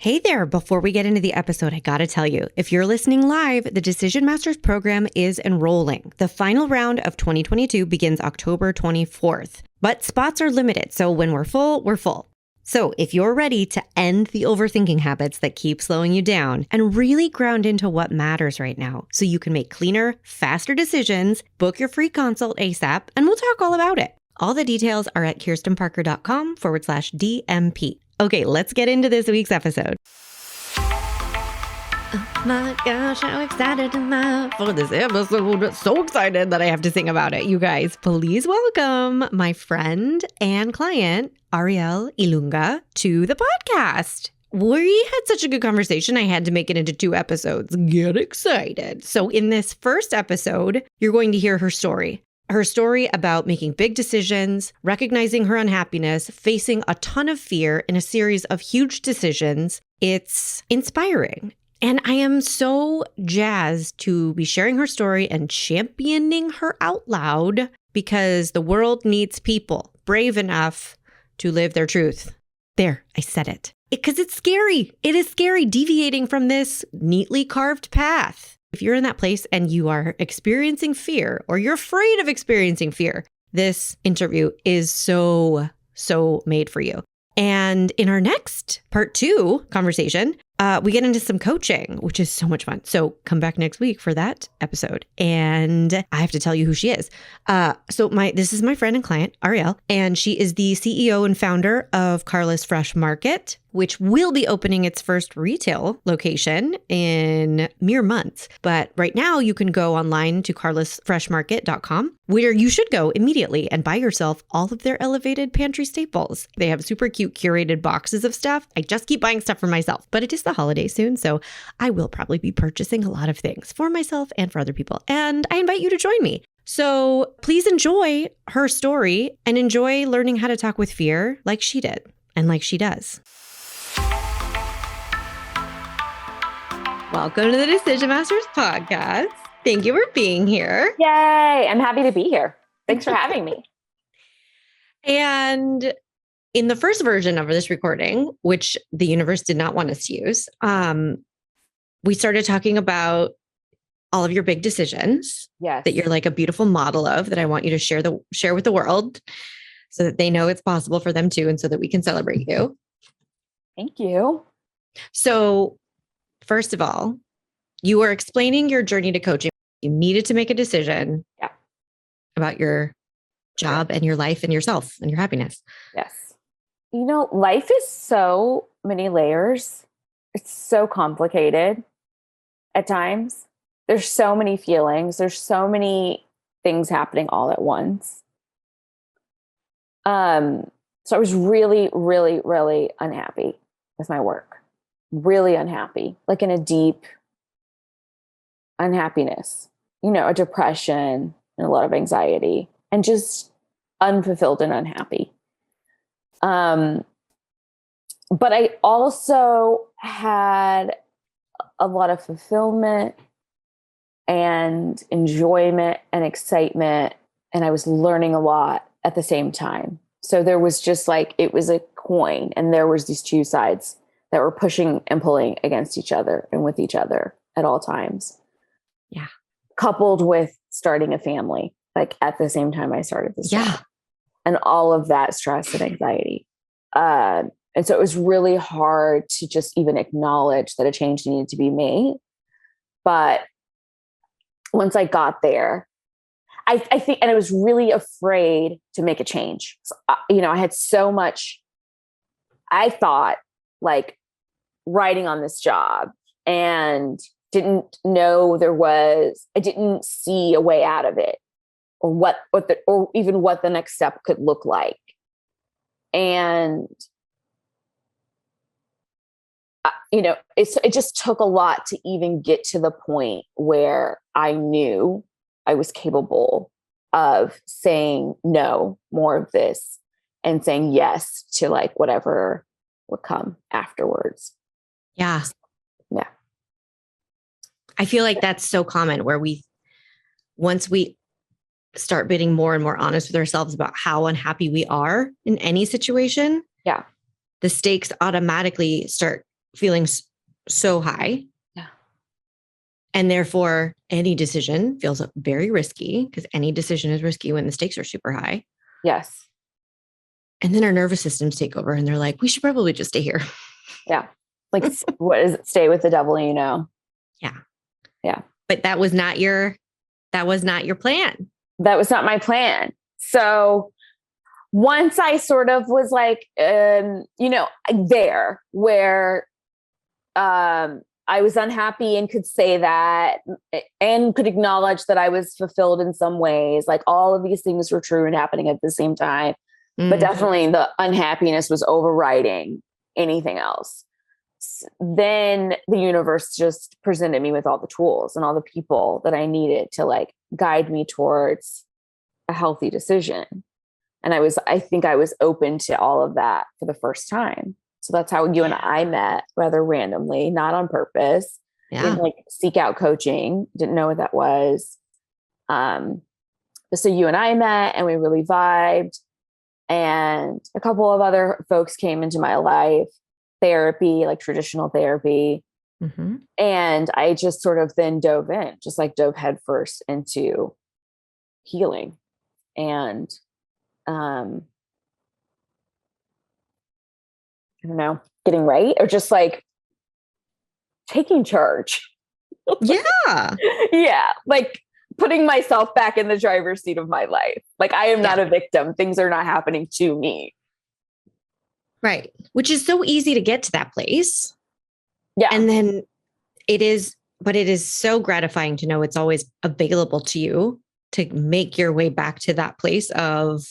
Hey there, before we get into the episode, I gotta tell you, if you're listening live, the Decision Masters program is enrolling. The final round of 2022 begins October 24th, but spots are limited, so when we're full, we're full. So if you're ready to end the overthinking habits that keep slowing you down and really ground into what matters right now so you can make cleaner, faster decisions, book your free consult ASAP, and we'll talk all about it. All the details are at kirstenparker.com/DMP. Okay, let's get into this week's episode. Oh my gosh, how excited am I for this episode. So excited that I have to sing about it. You guys, please welcome my friend and client, Ariell Ilunga, to the podcast. We had such a good conversation, I had to make it into 2 episodes. Get excited. So in this first episode, you're going to hear her story. Her story about making big decisions, recognizing her unhappiness, facing a ton of fear in a series of huge decisions. It's inspiring. And I am so jazzed to be sharing her story and championing her out loud because the world needs people brave enough to live their truth. There, I said it. Because it's scary. It is scary deviating from this neatly carved path. If you're in that place and you are experiencing fear or you're afraid of experiencing fear, this interview is so made for you. And in our next part 2 conversation, we get into some coaching, which is so much fun. So come back next week for that episode. And I have to tell you who she is. This is my friend and client, Ariell, and she is the CEO and founder of Carla's Fresh Market, which will be opening its first retail location in mere months. But right now you can go online to carlasfreshmarket.com, where you should go immediately and buy yourself all of their elevated pantry staples. They have super cute curated boxes of stuff. I just keep buying stuff for myself, but it is the holiday soon, so I will probably be purchasing a lot of things for myself and for other people. And I invite you to join me. So please enjoy her story and enjoy learning how to talk with fear like she did and like she does. Welcome to the Decision Masters podcast. Thank you for being here. Yay! I'm happy to be here. Thanks for having me. And in the first version of this recording, which the universe did not want us to use, we started talking about all of your big decisions. Yes. That you're like a beautiful model of, that I want you to share with the world so that they know it's possible for them too, and so that we can celebrate you. Thank you. So first of all, you were explaining your journey to coaching. You needed to make a decision about your job and your life and yourself and your happiness. Yes. You know, life is so many layers. It's so complicated at times. There's so many feelings. There's so many things happening all at once. So I was really, really, really unhappy with my work. Really unhappy, like in a deep unhappiness, a depression and a lot of anxiety and just unfulfilled and unhappy. But I also had a lot of fulfillment and enjoyment and excitement, and I was learning a lot at the same time. So there was just like, it was a coin, and there was these 2 sides that were pushing and pulling against each other and with each other at all times. Yeah. Coupled with starting a family, like at the same time I started this job. And all of that stress and anxiety. And so it was really hard to just even acknowledge that a change needed to be made. But once I got there, I think, and I was really afraid to make a change. So, I had so much, I thought, like, writing on this job, and didn't know I didn't see a way out of it, or even what the next step could look like. And, it just took a lot to even get to the point where I knew I was capable of saying no more of this and saying yes to like whatever would come afterwards. Yeah. Yeah. I feel like that's so common, where once we start being more and more honest with ourselves about how unhappy we are in any situation, yeah, the stakes automatically start feeling so high. Yeah. And therefore, any decision feels very risky because any decision is risky when the stakes are super high. Yes. And then our nervous systems take over and they're like, we should probably just stay here. Yeah. Like, what is it? Stay with the devil, you know? Yeah. Yeah. But that was not your plan. That was not my plan. So once I sort of was like, there where I was unhappy and could say that and could acknowledge that I was fulfilled in some ways, like all of these things were true and happening at the same time. But definitely the unhappiness was overriding anything else. Then the universe just presented me with all the tools and all the people that I needed to like guide me towards a healthy decision. And I think I was open to all of that for the first time. So that's how you and I met, rather randomly, not on purpose. Yeah. Didn't like seek out coaching. Didn't know what that was. So you and I met and we really vibed. And a couple of other folks came into my life, therapy, like traditional therapy. Mm-hmm. And I just sort of then dove headfirst into healing and, I don't know, getting right or just like taking charge. Yeah. Yeah. Like putting myself back in the driver's seat of my life. Like I am not a victim. Things are not happening to me. Right. Which is so easy to get to that place. Yeah. And then it is so gratifying to know it's always available to you to make your way back to that place of,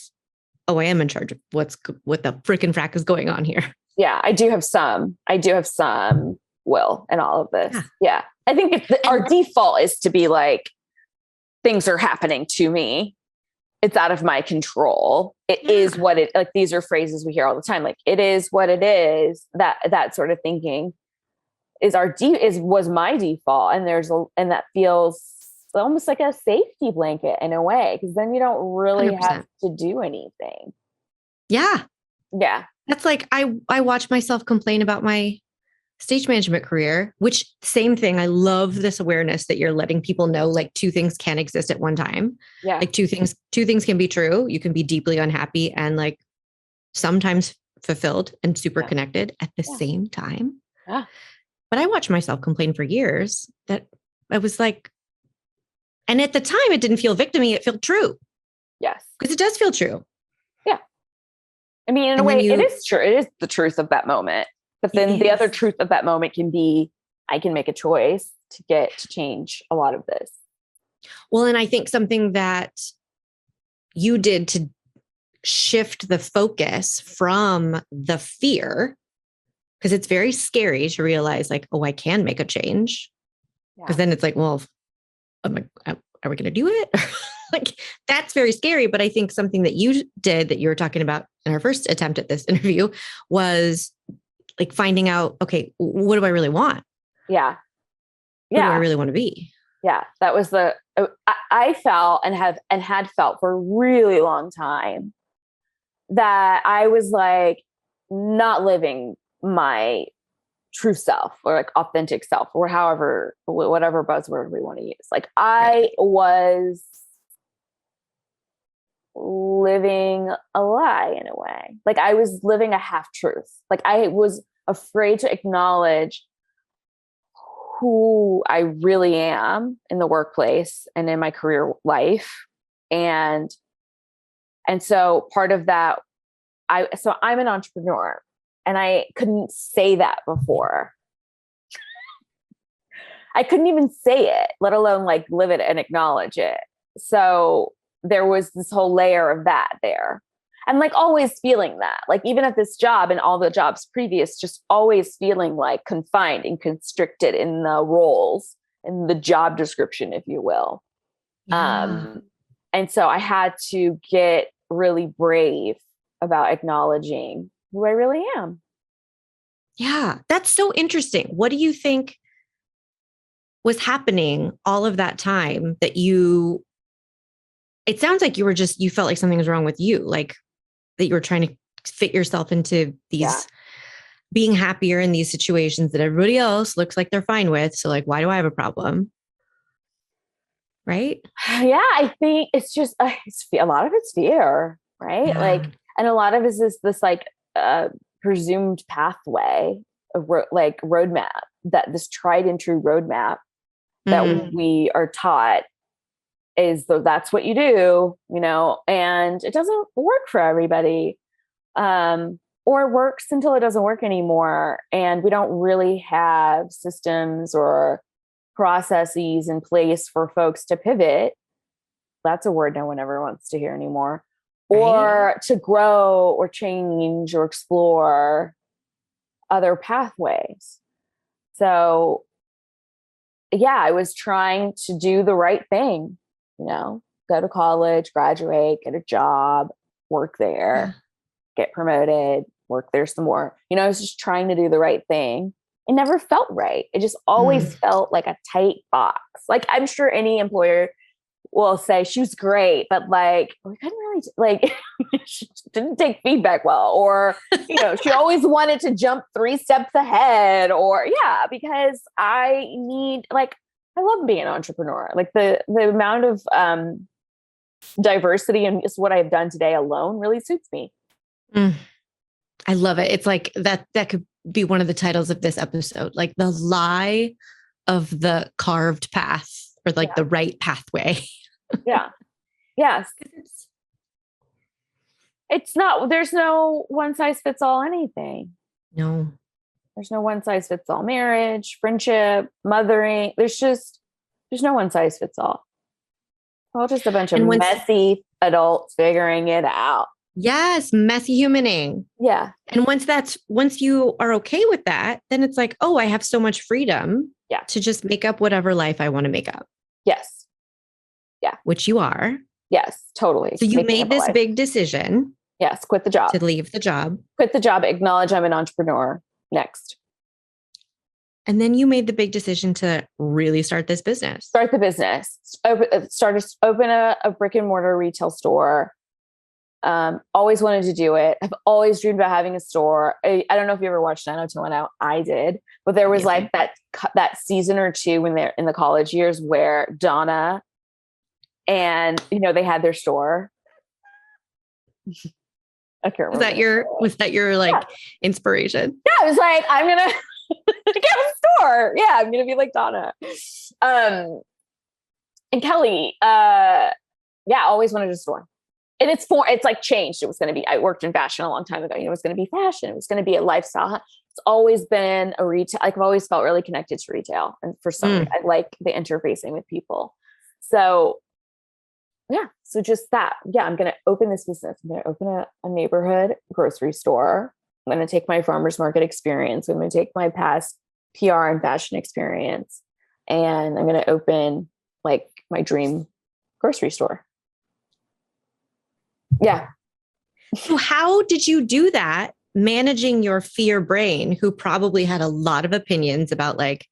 oh, I am in charge of what the frickin' frack is going on here. Yeah. I do have some will in all of this. Yeah. I think our default is to be like, things are happening to me. It's out of my control. It is what it, like, these are phrases we hear all the time. Like, it is what it is. That sort of thinking was my default. And that feels almost like a safety blanket in a way, because then you don't really 100%. have to do anything. Yeah. Yeah. That's like, I watch myself complain about my stage management career, which same thing. I love this awareness that you're letting people know, like two things can exist at one time. Yeah. Like two things can be true. You can be deeply unhappy and like sometimes fulfilled and super connected at the same time. Yeah. But I watched myself complain for years that I was like, and at the time it didn't feel victim-y, it felt true. Yes. Because it does feel true. Yeah. I mean, in a way, it is true. It is the truth of that moment. But then the other truth of that moment can be, I can make a choice to change a lot of this. Well, and I think something that you did to shift the focus from the fear, because it's very scary to realize like, oh, I can make a change. Because then it's like, well, are we going to do it? Like, that's very scary. But I think something that you did that you were talking about in our first attempt at this interview was like finding out, okay, what do I really want? Yeah. Who do I really want to be? Yeah. That was I felt and had felt for a really long time that I was like not living my true self or like authentic self or whatever buzzword we want to use. Like I was living a lie in a way. Like I was living a half truth. Like I was afraid to acknowledge who I really am in the workplace and in my career life. And so part of that, I'm an entrepreneur and I couldn't say that before. I couldn't even say it, let alone like live it and acknowledge it. So there was this whole layer of that there. And like always feeling that, like even at this job and all the jobs previous, just always feeling like confined and constricted in the roles, in the job description, if you will. Yeah. And so I had to get really brave about acknowledging who I really am. Yeah, that's so interesting. What do you think was happening all of that time that it sounds like you felt like something was wrong with you, like that you were trying to fit yourself into these being happier in these situations that everybody else looks like they're fine with. So like, why do I have a problem? Right? Yeah, I think it's just a lot of it's fear, right? Yeah. Like, and a lot of it is this like presumed pathway, like roadmap, that this tried and true roadmap that we are taught is that's what you do, and it doesn't work for everybody. Or works until it doesn't work anymore. And we don't really have systems or processes in place for folks to pivot. That's a word no one ever wants to hear anymore. Right. Or to grow or change or explore other pathways. So yeah, I was trying to do the right thing, go to college, graduate, get a job, work there, get promoted, work there some more. I was just trying to do the right thing. It never felt right. It just always felt like a tight box. Like, I'm sure any employer will say she was great, but like, we couldn't really, like, she didn't take feedback well, or, she always wanted to jump 3 steps ahead, or because I love being an entrepreneur. Like the amount of diversity and just what I've done today alone really suits me. I love it. It's like that could be one of the titles of this episode, like the lie of the carved path, or like the right pathway. Yeah. Yes. It's not, there's no one size fits all anything. No. There's no one size fits all marriage, friendship, mothering. There's no one size fits all. We're all just a bunch of messy adults figuring it out. Yes, messy humaning. Yeah. And once you are okay with that, then it's like, oh, I have so much freedom to just make up whatever life I want to make up. Yes. Yeah. Which you are. Yes, totally. So you made this big decision. Yes, quit the job. To leave the job. Quit the job, acknowledge I'm an entrepreneur. Next. And then you made the big decision to really start this business. Start the business. Open a brick and mortar retail store. Always wanted to do it. I've always dreamed about having a store. I don't know if you ever watched 90210. I did, but there was like that season or two when they're in the college years where Donna and, they had their store. I can't remember. Was that your like inspiration? Yeah. I was like, I'm going to get a store. Yeah. I'm going to be like Donna. And Kelly, always wanted a store. And it's like changed. It was going to be, I worked in fashion a long time ago. It was going to be fashion. It was going to be a lifestyle. It's always been a retail. Like, I've always felt really connected to retail. And for some reason, I like the interfacing with people. So so just that. Yeah, I'm going to open this business. I'm going to open a neighborhood grocery store. I'm going to take my farmer's market experience. I'm going to take my past PR and fashion experience. And I'm going to open like my dream grocery store. Yeah. So how did you do that, managing your fear brain, who probably had a lot of opinions about like,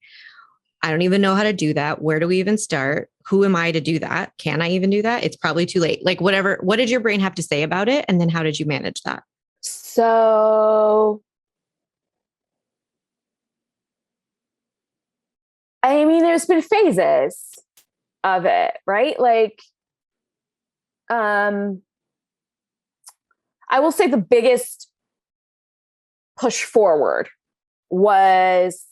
I don't even know how to do that. Where do we even start? Who am I to do that? Can I even do that? It's probably too late. Like whatever, what did your brain have to say about it? And then how did you manage that? So, I mean, there's been phases of it, right? Like, I will say the biggest push forward was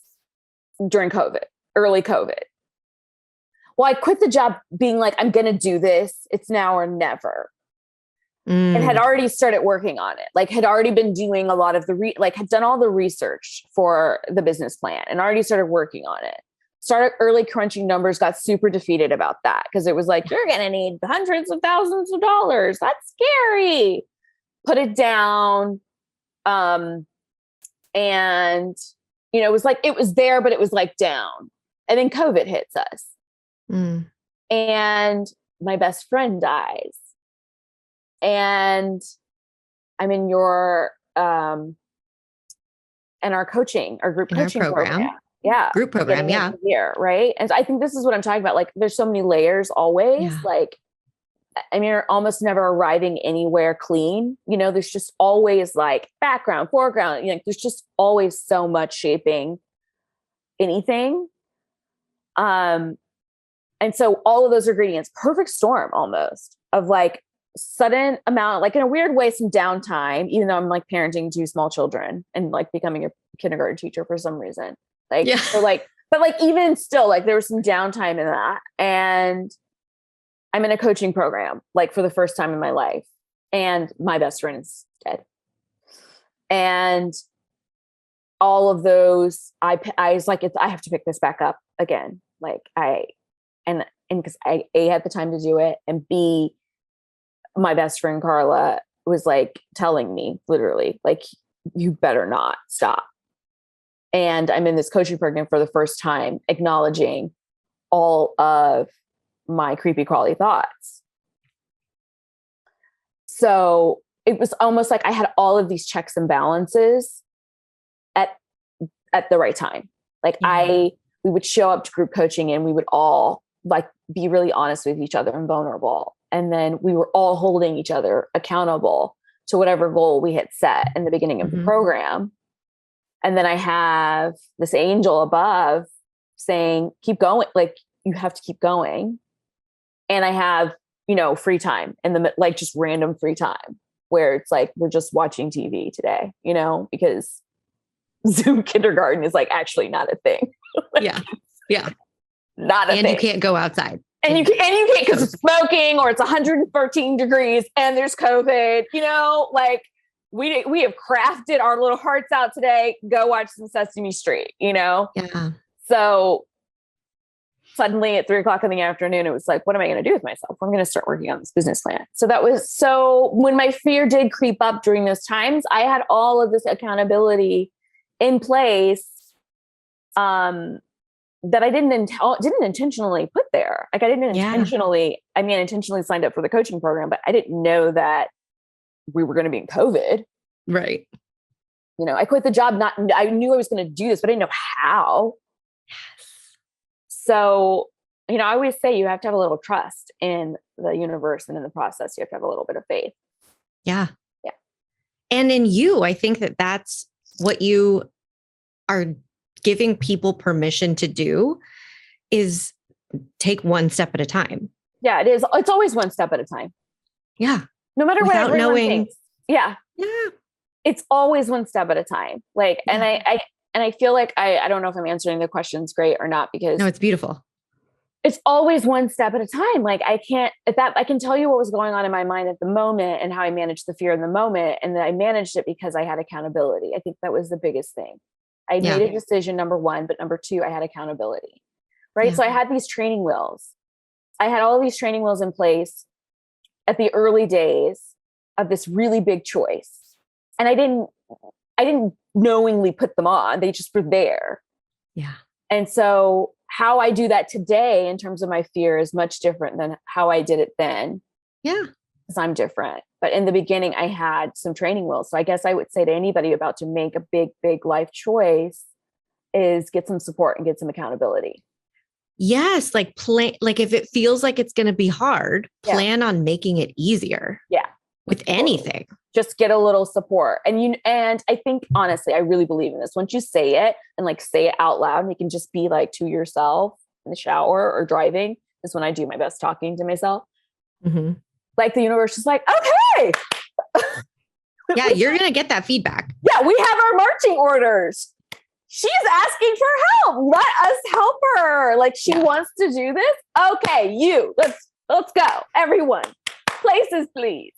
during COVID, early COVID. Well, I quit the job being like, I'm going to do this. It's now or never. And had already started working on it. Like, had already been doing a lot of had done all the research for the business plan and already started working on it. Started early crunching numbers, got super defeated about that because it was like, you're going to need hundreds of thousands of dollars. That's scary. Put it down. And, it was like, it was there, but it was like down. And then COVID hits us. And my best friend dies. And I'm in your, and our group coaching program. Yeah. Group program. Yeah. Here, right. And I think this is what I'm talking about. Like, there's so many layers always, like I mean, you're almost never arriving anywhere clean. There's just always like background, foreground, there's just always so much shaping anything. And so all of those ingredients, perfect storm almost of like sudden amount, like in a weird way, some downtime, even though I'm like parenting two small children and like becoming a kindergarten teacher for some reason. Like, yeah. So like, but like, even still, like there was some downtime in that. And I'm in a coaching program, like for the first time in my life, and my best friend is dead. And all of those, I was like, I have to pick this back up again. Like and because I A, had the time to do it, and B, my best friend Carla was like telling me literally, like, you better not stop. And I'm in this coaching program for the first time, acknowledging all of my creepy crawly thoughts. So it was almost like I had all of these checks and balances at the right time. Like we would show up to group coaching and we would all like be really honest with each other and vulnerable. And then we were all holding each other accountable to whatever goal we had set in the beginning of the program. And then I have this angel above saying, keep going. Like, you have to keep going. And I have, free time like just random free time where it's like, we're just watching TV today, because Zoom kindergarten is like actually not a thing. Like, yeah. Not a thing. And you can't go outside. And you can't because it's smoking or it's 113 degrees and there's COVID, like we have crafted our little hearts out today. Go watch some Sesame Street, Yeah. So suddenly at 3:00 in the afternoon, it was like, what am I going to do with myself? I'm going to start working on this business plan. So when my fear did creep up during those times, I had all of this accountability in place, that I didn't intentionally put there. Like I didn't intentionally, intentionally signed up for the coaching program, but I didn't know that we were going to be in COVID. Right. I quit the job. I knew I was going to do this, but I didn't know how. Yes. So, I always say you have to have a little trust in the universe, and in the process, you have to have a little bit of faith. Yeah. Yeah. And in you, I think that that's what you are giving people permission to do, is take one step at a time. Yeah, it is. It's always one step at a time. Yeah. No matter what everyone knowing. thinks. Yeah. Yeah. It's always one step at a time. Like, yeah. And I feel like I don't know if I'm answering the questions great or not, because no, it's beautiful. It's always one step at a time. Like I can tell you what was going on in my mind at the moment and how I managed the fear in the moment. And that I managed it because I had accountability. I think that was the biggest thing. I made a decision, number one, but number two, I had accountability, right? Yeah. So I had these training wheels. I had all these training wheels in place at the early days of this really big choice. And I didn't knowingly put them on. They just were there. Yeah. And so how I do that today in terms of my fear is much different than how I did it then. Yeah. Because I'm different. But in the beginning, I had some training wheels. So I guess I would say to anybody about to make a big, big life choice is get some support and get some accountability. Yes. Like if it feels like it's going to be hard, plan on making it easier. Yeah. With anything. Just get a little support. And I think, honestly, I really believe in this. Once you say it and like say it out loud, and you can just be like to yourself in the shower or driving, is when I do my best talking to myself. Mm-hmm. Like the universe is like, okay. Yeah, you're going to get that feedback. Yeah, we have our marching orders. She's asking for help. Let us help her. Like she wants to do this. Okay, let's go. Everyone, places, please.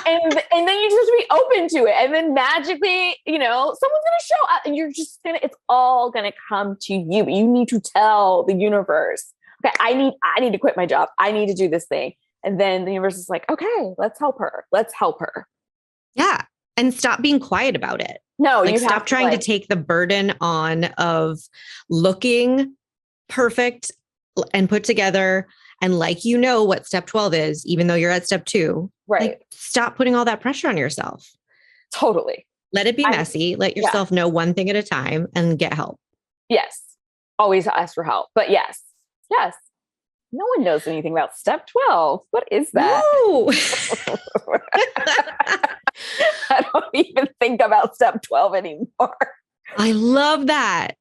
and then you just be open to it. And then magically, someone's going to show up and it's all going to come to you. But you need to tell the universe, okay, I need to quit my job. I need to do this thing. And then the universe is like, okay, let's help her. Let's help her. Yeah. And stop being quiet about it. No, you stop trying to take the burden on of looking perfect and put together. And what step 12 is, even though you're at step 2, right? Stop putting all that pressure on yourself. Totally. Let it be messy. Let yourself know one thing at a time and get help. Yes. Always ask for help. But yes. no one knows anything about step 12. What is that? No. I don't even think about step 12 anymore. I love that.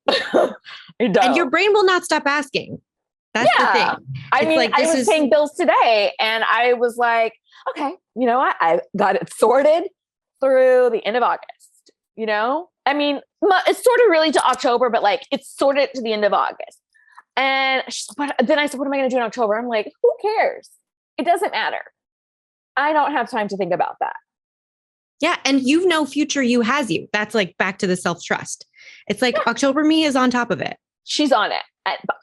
And your brain will not stop asking. That's the thing. I mean, I was paying bills today and I was like, okay, you know what? I got it sorted through the end of August, you know? I mean, it's sorted really to October, but like it's sorted to the end of August. And then I said, what am I going to do in October? I'm like, who cares? It doesn't matter. I don't have time to think about that. Yeah. And future you has you. That's like back to the self-trust. It's like October me is on top of it. She's on it.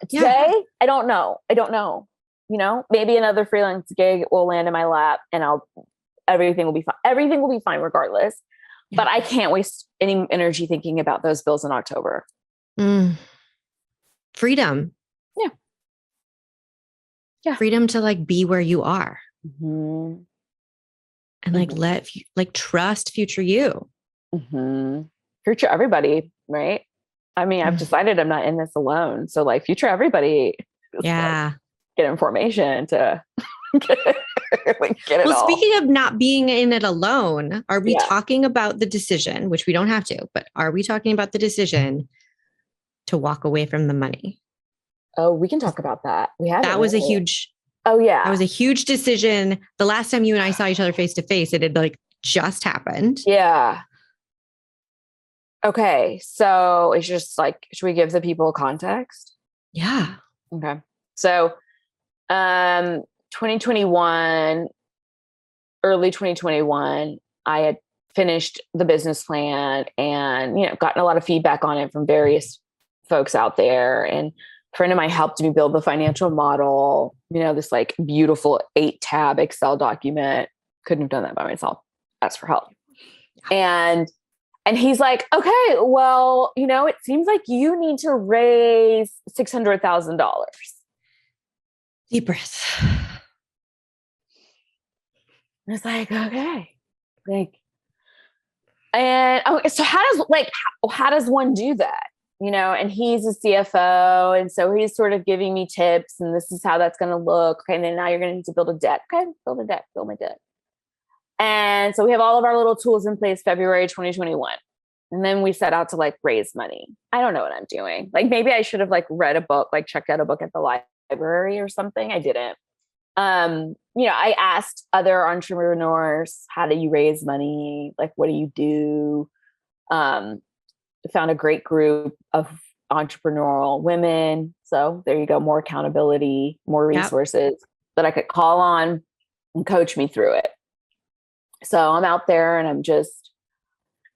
Today, I don't know. You know, maybe another freelance gig will land in my lap and everything will be fine. Everything will be fine regardless. Yeah. But I can't waste any energy thinking about those bills in October. Freedom. Yeah. Freedom to like be where you are. Mm-hmm. And like trust future you. Mm-hmm. Future everybody, right? I mean, I've decided I'm not in this alone. So like future everybody get information to get it all. Speaking of not being in it alone, are we talking about the decision, which we don't have to, but are we talking about the decision to walk away from the money? Oh, we can talk about that. That was a huge decision. The last time you and I saw each other face to face, it had like just happened. Yeah. Okay. So it's just like, should we give the people context? Yeah. Okay. So, 2021, early 2021, I had finished the business plan and, gotten a lot of feedback on it from various folks out there. And a friend of mine helped me build the financial model, this like beautiful 8-tab Excel document. Couldn't have done that by myself. Asked for help. And he's like, okay, well, it seems like you need to raise $600,000. Deep breath. And it's like, okay, so how does one do that? And he's a CFO. And so he's sort of giving me tips and this is how that's going to look. Okay. And then now you're going to need to build a debt. Okay. Build my debt. And so we have all of our little tools in place, February 2021. And then we set out to like raise money. I don't know what I'm doing. Like maybe I should have like read a book, like checked out a book at the library or something. I didn't. I asked other entrepreneurs, how do you raise money? Like, what do you do? Found a great group of entrepreneurial women. So there you go. More accountability, more resources that I could call on and coach me through it. So I'm out there and I'm just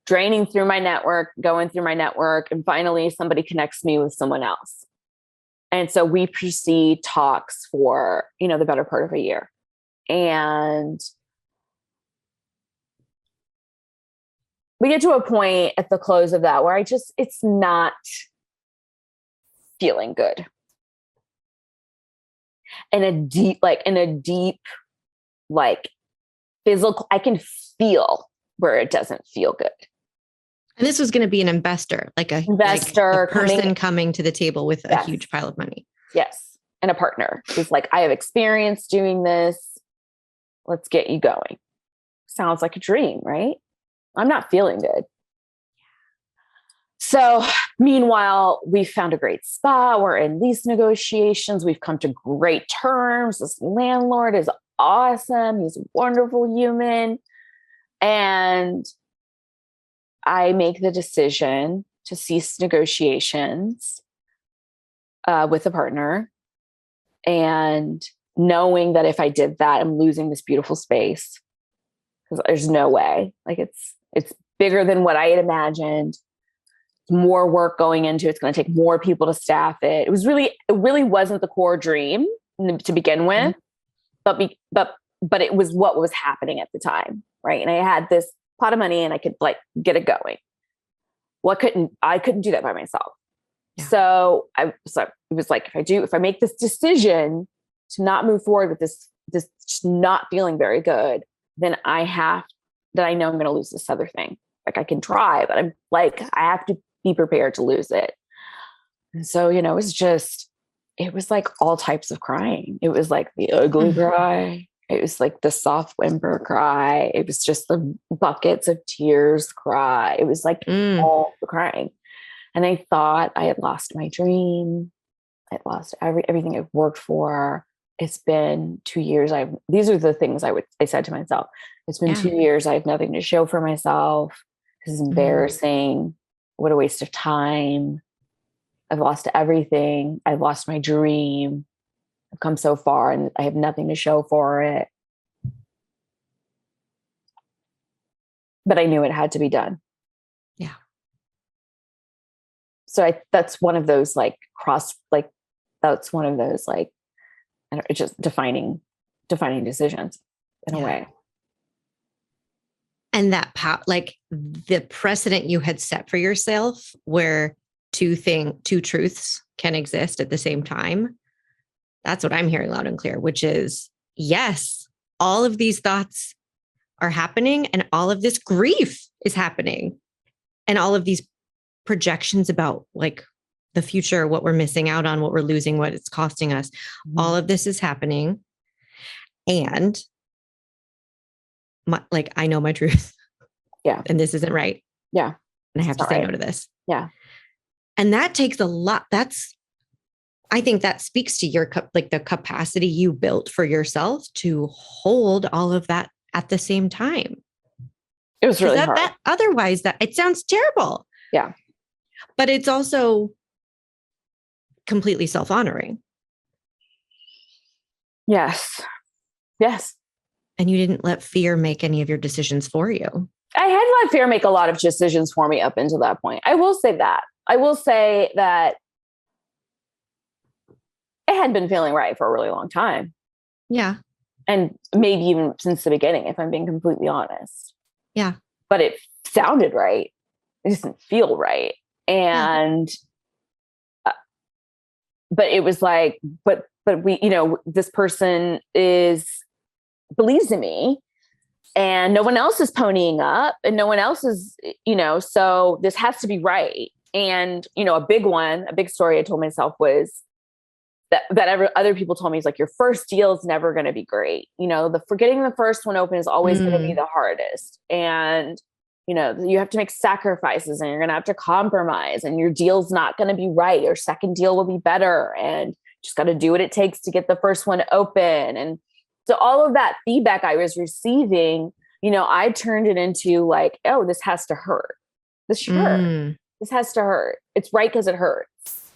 draining through my network, going through my network. And finally somebody connects me with someone else. And so we proceed talks for, the better part of a year. And we get to a point at the close of that where it's not feeling good. In a deep, physical, I can feel where it doesn't feel good. And this was going to be an investor, like a person coming to the table with a huge pile of money. Yes. And a partner who's like, I have experience doing this. Let's get you going. Sounds like a dream, right? I'm not feeling good. So meanwhile, we found a great spot. We're in lease negotiations. We've come to great terms. This landlord is awesome. He's a wonderful human. And I make the decision to cease negotiations with a partner. And knowing that if I did that, I'm losing this beautiful space because there's no way. Like it's bigger than what I had imagined. More work going into it. It's going to take more people to staff it. It really wasn't the core dream to begin with, but it was what was happening at the time, right? And I had this pot of money and I could like get it going. I couldn't do that by myself. Yeah. So it was like, if I make this decision to not move forward with this just not feeling very good, then I know I'm going to lose this other thing. Like I can try, but I'm like, I have to be prepared to lose it. And so, it was just it was like all types of crying. It was like the ugly cry. It was like the soft whimper cry. It was just the buckets of tears cry. It was like all the crying. And I thought I had lost my dream. I'd lost everything I've worked for. It's been 2 years. These are the things I said to myself. It's been 2 years. I have nothing to show for myself. This is embarrassing. What a waste of time. I've lost everything. I've lost my dream. I've come so far and I have nothing to show for it. But I knew it had to be done. Yeah. So that's one of those that's one of those it's just defining decisions in a way. And that the precedent you had set for yourself where two truths can exist at the same time. That's what I'm hearing loud and clear, which is, yes, all of these thoughts are happening and all of this grief is happening and all of these projections about the future, what we're missing out on, what we're losing, what it's costing us. All of this is happening. And I know my truth. Yeah. And this isn't right. Yeah. And I have to say no to this. Yeah. And that takes a lot. I think that speaks to your the capacity you built for yourself to hold all of that at the same time. It was really hard. Otherwise, it sounds terrible. Yeah. But it's also completely self-honoring. Yes. Yes. And you didn't let fear make any of your decisions for you. I had let fear make a lot of decisions for me up until that point. I will say that. It had been feeling right for a really long time. Yeah. And maybe even since the beginning, if I'm being completely honest. Yeah. But it sounded right. It didn't feel right. And, but it was like, but we, this person believes in me and no one else is ponying up and no one else is, so this has to be right. And, a big story I told myself was that other people told me is your first deal is never going to be great. Getting the first one open is always going to be the hardest. And, you have to make sacrifices and you're going to have to compromise and your deal's not going to be right. Your second deal will be better and just got to do what it takes to get the first one open. And so all of that feedback I was receiving, I turned it into oh, this has to hurt. This should hurt. This has to hurt. It's right because it hurts.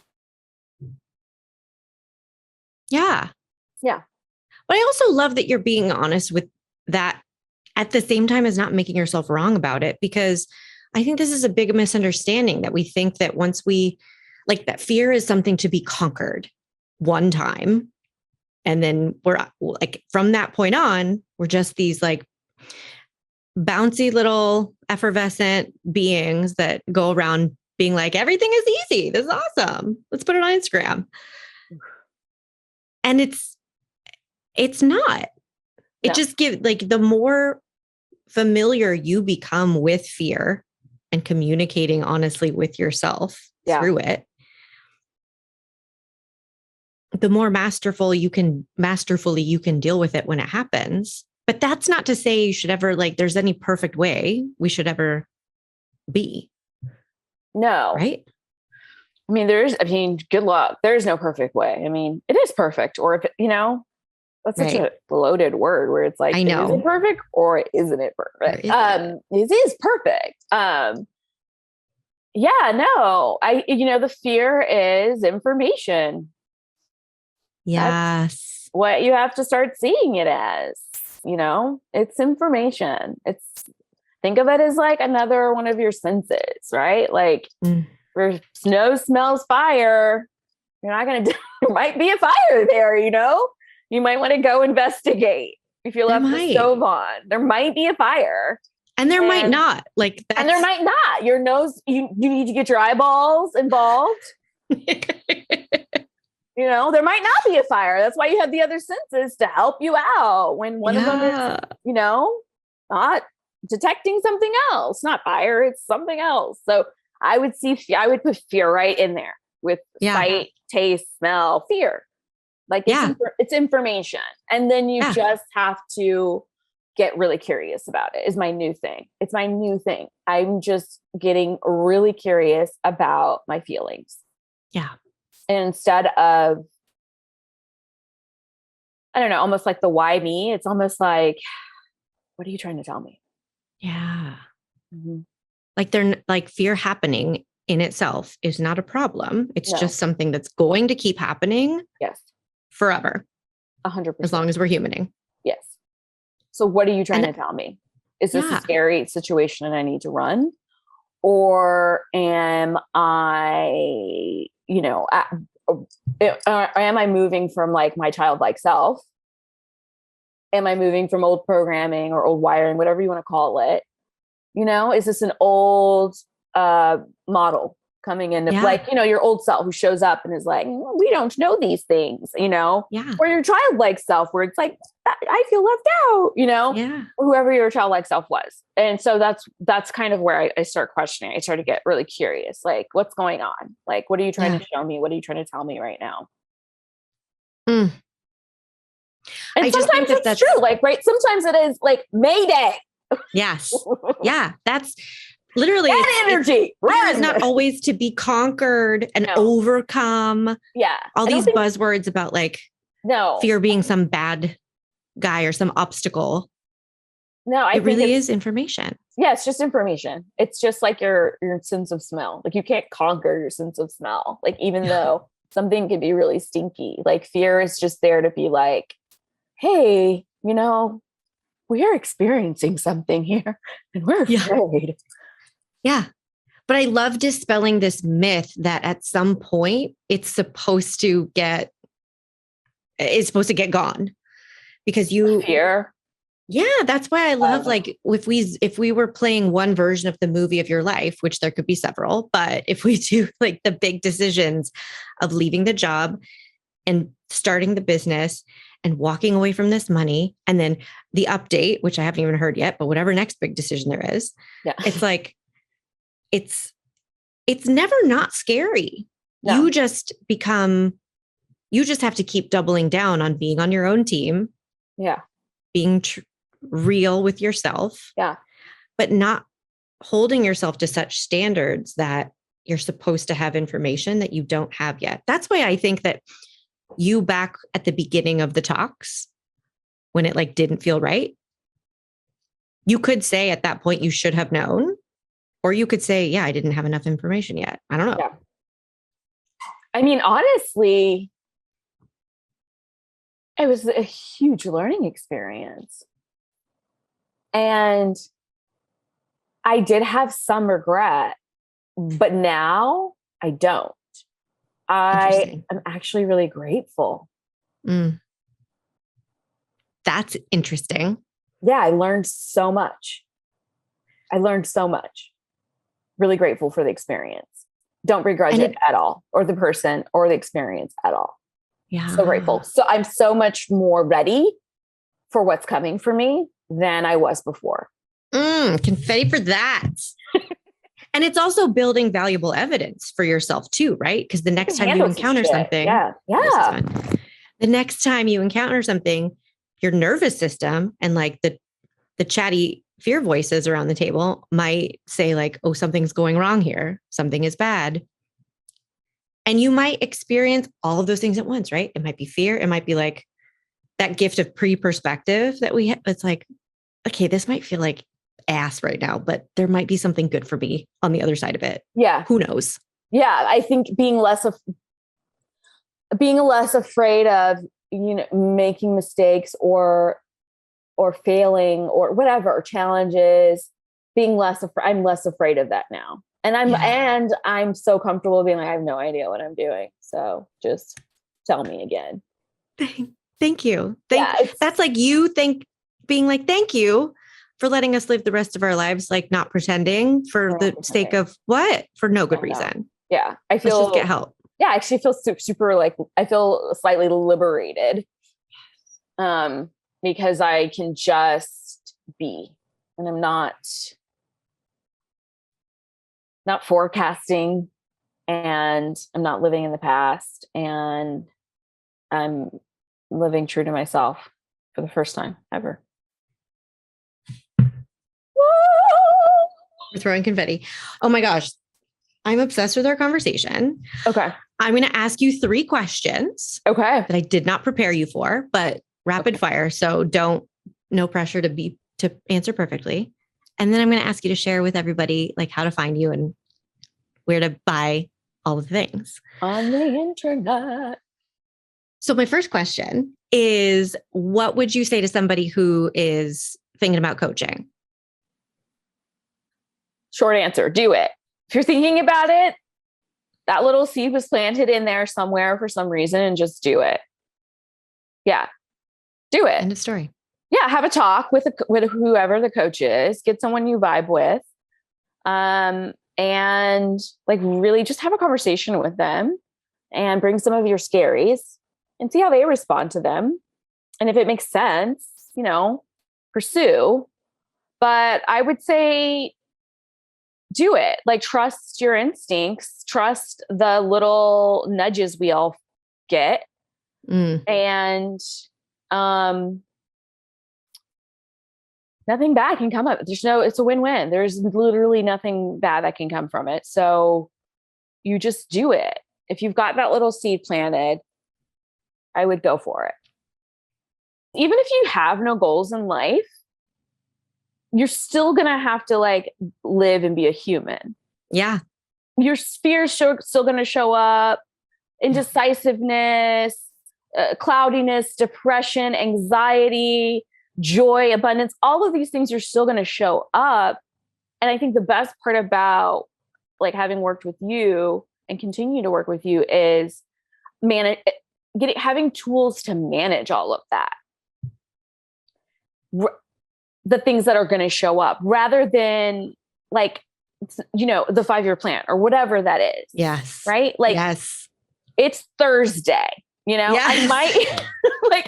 Yeah. Yeah. But I also love that you're being honest with that at the same time as not making yourself wrong about it, because I think this is a big misunderstanding that we think that once we that fear is something to be conquered one time. And then we're from that point on, we're just these bouncy little effervescent beings that go around being everything is easy. This is awesome. Let's put it on Instagram. And it's not. It just gives the more familiar you become with fear and communicating honestly with yourself through it, the more masterfully you can deal with it when it happens. But that's not to say you should ever there's any perfect way we should ever be. No. Right? I mean, good luck. There's no perfect way. I mean, it is perfect. Or if, that's such a loaded word where it's I know. Is it perfect or isn't it perfect? It is perfect. Yeah, no, the fear is information. Yes. That's what you have to start seeing it as, it's information. Think of it as another one of your senses, right? Where snow smells fire, you're not going to, there might be a fire there, you might want to go investigate. If you left the stove on, there might be a fire. And there might not and there might not. Your nose, you need to get your eyeballs involved. There might not be a fire. That's why you have the other senses to help you out when one of them is, not detecting something else, not fire, it's something else. So I would put fear right in there. with sight, taste, smell, fear. Like it's information. And then you just have to get really curious about it is my new thing. It's my new thing. I'm just getting really curious about my feelings. Yeah. And instead of, I don't know, almost like the why me, it's almost like, what are you trying to tell me? Yeah. Mm-hmm. Like fear happening in itself is not a problem. It's just something that's going to keep happening. Yes. Forever. 100%. As long as we're humaning. Yes. So what are you trying to tell me? Is this a scary situation and I need to run? Or am I, am I moving from like my childlike self? Am I moving from old programming or old wiring, whatever you want to call it? Is this an old model coming in, like, your old self who shows up and is like, we don't know these things, or your childlike self where it's like, I feel left out, or whoever your childlike self was. And so that's kind of where I start questioning. I start to get really curious, like, what's going on? Like, what are you trying to show me? What are you trying to tell me right now? And sometimes it's true, like, right. Sometimes it is like Mayday. Yes. Yeah. That's literally that energy. It's not always to be conquered and overcome. Yeah. All these buzzwords about like fear being some bad guy or some obstacle. No, it really is information. Yeah, it's just information. It's just like your sense of smell. Like you can't conquer your sense of smell. Like even though something can be really stinky, like fear is just there to be like, hey, we are experiencing something here and we're afraid. Yeah. But I love dispelling this myth that at some point it's supposed to get gone because fear. Yeah. That's why I love like if we were playing one version of the movie of your life, which there could be several, but if we do like the big decisions of leaving the job and starting the business and walking away from this money, and then the update, which I haven't even heard yet, but whatever next big decision there is, it's like, it's never not scary. No. You just have to keep doubling down on being on your own team. Yeah. Being real with yourself. Yeah. But not holding yourself to such standards that you're supposed to have information that you don't have yet. That's why I think that you back at the beginning of the talks, when it like didn't feel right, you could say at that point you should have known, or you could say, yeah, I didn't have enough information yet. I don't know. Yeah. I mean, honestly, it was a huge learning experience. And I did have some regret, but now I don't. I am actually really grateful. That's interesting. Yeah, I learned so much. Really grateful for the experience. Don't begrudge it at all, or the person or the experience at all. Yeah. So grateful. So I'm so much more ready for what's coming for me than I was before. Confetti for that. And it's also building valuable evidence for yourself too, right? Because the next time you encounter something, the next time you encounter something, your nervous system and like the chatty fear voices around the table might say like, oh, something's going wrong here. Something is bad. And you might experience all of those things at once, right? It might be fear. It might be like that gift of pre-perspective that we have. It's like, okay, this might feel like ass right now, but there might be something good for me on the other side of it. Yeah. Who knows? Yeah. I think being less afraid of, making mistakes or failing or whatever, or challenges, I'm less afraid of that now. And I'm so comfortable being like, I have no idea what I'm doing. So just tell me again. Thank you. That's like being like, thank you for letting us live the rest of our lives, like not pretending for the sake of what? For no good reason. Yeah. Let's just get help. Yeah. I actually feel super like, I feel slightly liberated. Because I can just be, and I'm not forecasting and I'm not living in the past, and I'm living true to myself for the first time ever. We're throwing confetti. Oh my gosh. I'm obsessed with our conversation. Okay. I'm going to ask you 3 questions. Okay. That I did not prepare you for, but rapid fire. So no pressure to answer perfectly. And then I'm going to ask you to share with everybody like how to find you and where to buy all the things on the internet. So my first question is, what would you say to somebody who is thinking about coaching? Short answer, do it. If you're thinking about it, that little seed was planted in there somewhere for some reason, and just do it. Yeah. Do it. End of story. Yeah. Have a talk with whoever the coach is, get someone you vibe with. And like really just have a conversation with them and bring some of your scaries and see how they respond to them. And if it makes sense, pursue. But I would say do it. Like, trust your instincts, trust the little nudges we all get. And nothing bad can come of it. It's a win-win. There's literally nothing bad that can come from it. So you just do it. If you've got that little seed planted, I would go for it. Even if you have no goals in life, you're still going to have to like live and be a human. Yeah. Your fears still going to show up. Indecisiveness, cloudiness, depression, anxiety, joy, abundance, all of these things are still going to show up. And I think the best part about like having worked with you and continue to work with you is having tools to manage all of that. The things that are going to show up rather than like, the 5-year plan or whatever that is. Yes. Right? Like, yes. It's Thursday, yes.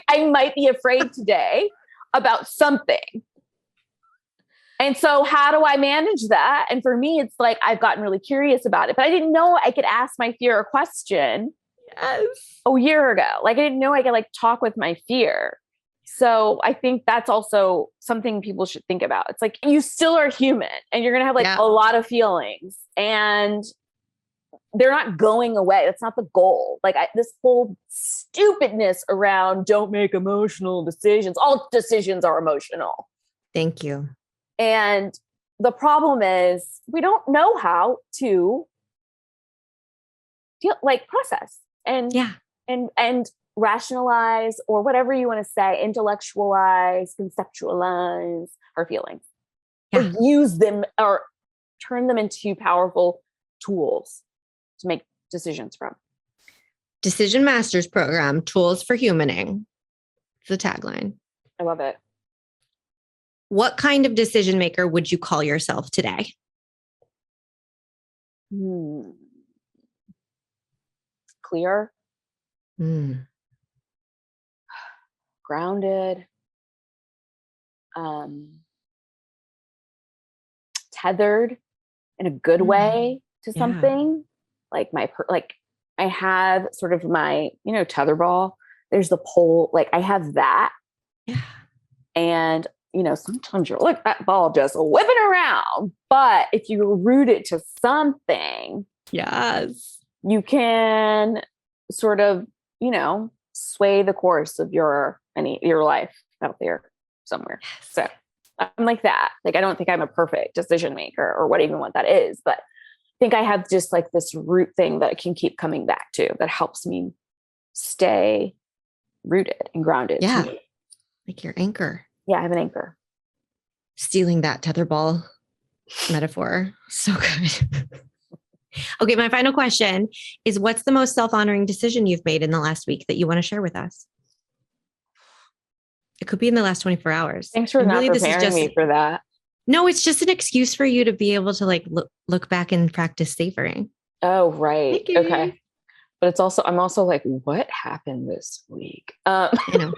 I might be afraid today about something. And so how do I manage that? And for me, it's like, I've gotten really curious about it, but I didn't know I could ask my fear a question a year ago. Like, I didn't know I could like talk with my fear. So I think that's also something people should think about. It's like, you still are human and you're going to have like a lot of feelings and they're not going away. That's not the goal. Like this whole stupidness around don't make emotional decisions. All decisions are emotional. Thank you. And the problem is we don't know how to process and rationalize, or whatever you want to say, intellectualize, conceptualize our feelings, or use them or turn them into powerful tools to make decisions from. Decision Masters Program, Tools for Humaning. It's the tagline. I love it. What kind of decision maker would you call yourself today? Clear. Grounded. Tethered in a good way to something. Like I have sort of my, tetherball. There's the pole. Like I have that. Yeah. And, sometimes you're like that ball just whipping around, but if you root it to something, yes, you can sort of, sway the course of your life out there somewhere. So I'm like that. Like, I don't think I'm a perfect decision maker or what that is, but I think I have just like this root thing that I can keep coming back to that helps me stay rooted and grounded. Yeah. Like your anchor. Yeah, I have an anchor. Stealing that tetherball metaphor. So good. Okay, my final question is, what's the most self-honoring decision you've made in the last week that you want to share with us? It could be in the last 24 hours. Thanks for not preparing me for that. No, it's just an excuse for you to be able to like look back and practice savoring. Oh, right. Okay. But it's also, I'm also like, what happened this week? I know.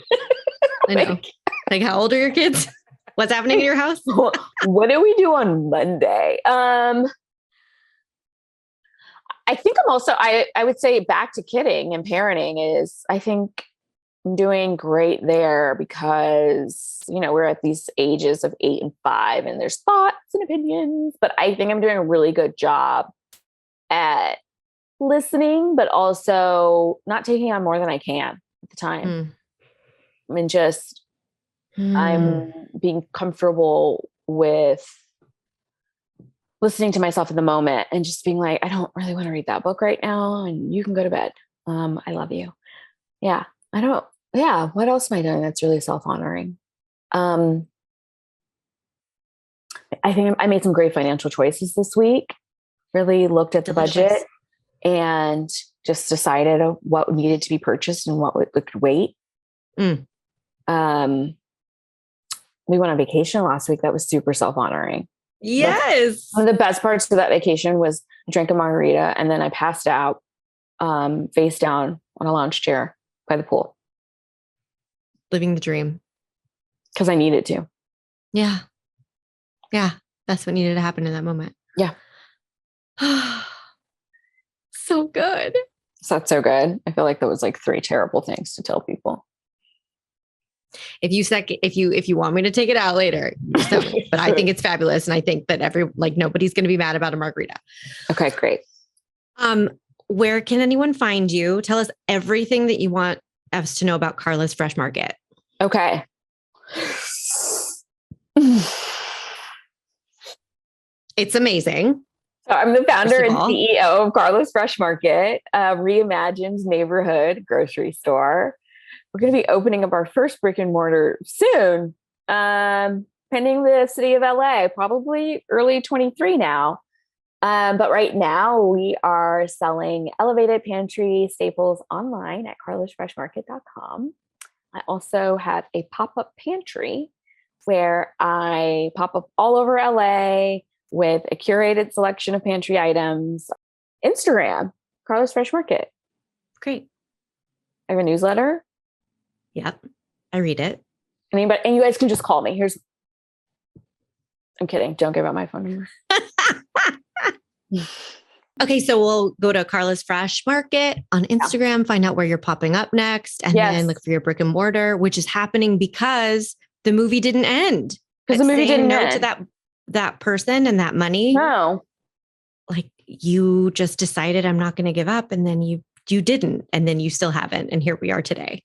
Like, how old are your kids? What's happening in your house? What did we do on Monday? I think I'm also, I would say back to kidding and parenting is, I think I'm doing great there because, we're at these ages of 8 and 5 and there's thoughts and opinions, but I think I'm doing a really good job at listening, but also not taking on more than I can at the time. I mean, I'm being comfortable with listening to myself in the moment and just being like, I don't really want to read that book right now. And you can go to bed. I love you. Yeah. What else am I doing that's really self-honoring? I think I made some great financial choices this week, really looked at the budget and just decided what needed to be purchased and what could wait. We went on vacation last week. That was super self-honoring. Yes. One of the best parts of that vacation was I drank a margarita and then I passed out face down on a lounge chair by the pool. Living the dream. Because I needed to. Yeah. Yeah. That's what needed to happen in that moment. Yeah. So good. So that's so good. I feel like that was like 3 terrible things to tell people. If you want me to take it out later, but I think it's fabulous. And I think that nobody's going to be mad about a margarita. Okay, great. Where can anyone find you? Tell us everything that you want us to know about Carla's Fresh Market. Okay. It's amazing. So I'm the founder and CEO of Carla's Fresh Market, a reimagined neighborhood grocery store. We're going to be opening up our first brick and mortar soon, pending the city of LA, probably early 23 now. But right now we are selling elevated pantry staples online at carlosfreshmarket.com. I also have a pop-up pantry where I pop up all over LA with a curated selection of pantry items. Instagram, Carla's Fresh Market. Great. I have a newsletter. Yep. I read it. And you guys can just call me. I'm kidding. Don't give out my phone number. Okay. So we'll go to Carla's Fresh Market on Instagram, find out where you're popping up next, and then look for your brick and mortar, which is happening because the movie didn't end. Because the movie didn't end. To that person and that money. No. Like you just decided I'm not going to give up. And then you didn't. And then you still haven't. And here we are today.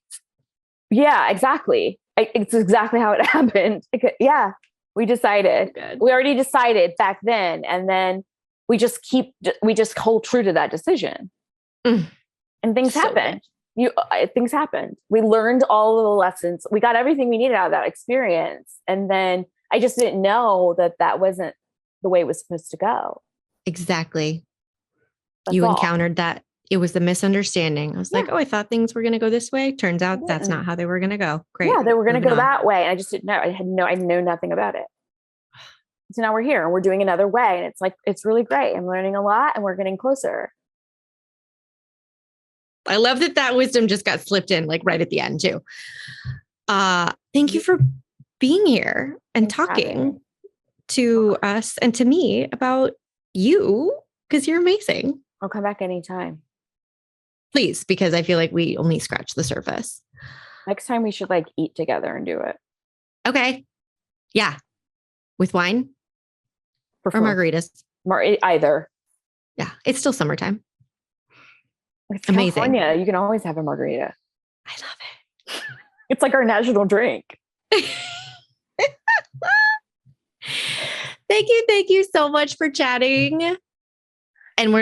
Yeah, exactly. It's exactly how it happened. Yeah, we decided. Good. We already decided back then. And then we just hold true to that decision. And things happened. Things happened. We learned all of the lessons. We got everything we needed out of that experience. And then I just didn't know that wasn't the way it was supposed to go. Exactly. That's you all. Encountered that. It was a misunderstanding. I was like, I thought things were going to go this way. Turns out that's not how they were going to go. Great. Yeah, they were going to go that way. And I just didn't know. I know nothing about it. So now we're here and we're doing another way. And it's really great. I'm learning a lot and we're getting closer. I love that wisdom just got slipped in right at the end too. Thank you for being here and talking to us and to me about you, because you're amazing. I'll come back anytime. Please, because I feel like we only scratched the surface. Next time we should eat together and do it. Okay. Yeah. With wine or margaritas. Either. Yeah. It's still summertime. It's amazing. California. You can always have a margarita. I love it. It's like our national drink. Thank you so much for chatting. And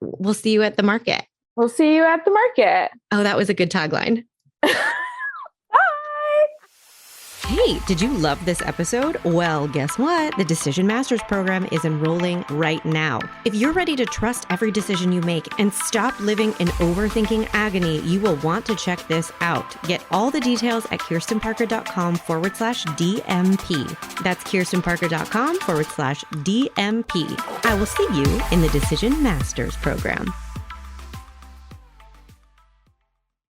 we'll see you at the market. We'll see you at the market. Oh, that was a good tagline. Bye. Hey, did you love this episode? Well, guess what? The Decision Masters program is enrolling right now. If you're ready to trust every decision you make and stop living in overthinking agony, you will want to check this out. Get all the details at kirstenparker.com/DMP. That's kirstenparker.com/DMP. I will see you in the Decision Masters program.